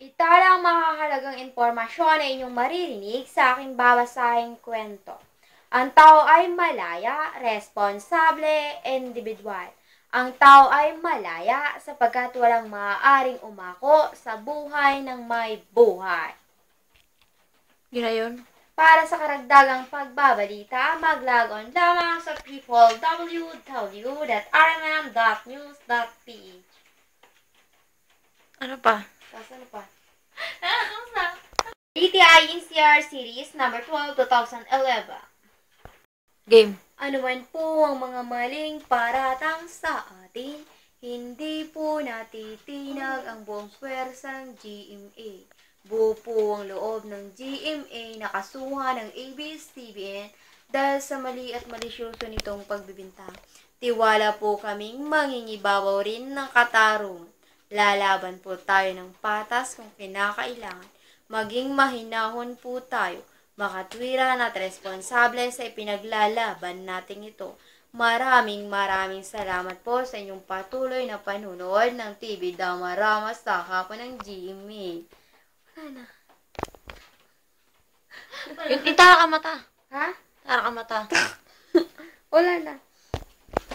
Itala ang makakahalagang impormasyon na inyong maririnig sa aking babasahing kwento. Ang tao ay malaya, responsable, individual. Ang tao ay malaya sapagkat walang maaaring umako sa buhay ng may buhay. Yun na yun. Para sa karagdagang pagbabalita, maglagon lamang sa www.rmm.news.ph. Ano pa? Tapos ano pa? DTI NCR Series number 12, 2011. Game. Ano man po ang mga maling paratang sa atin, hindi po natitinag ang buong pwersa ng GMA. Buo po ang loob ng GMA na kasuhan ng ABS-CBN dahil sa mali at malisyoso nitong pagbibintang. Tiwala po kaming mangingibabaw rin ng katarungan. Lalaban po tayo ng patas kung kinakailangan. Maging mahinahon po tayo, makatwiran at responsable sa ipinaglalaban nating ito. Maraming salamat po sa inyong patuloy na panunood ng TV Damarama sa hapon ng GMA. Wala na. Yung itara ka mata. Ha? Itara ka mata. Wala na.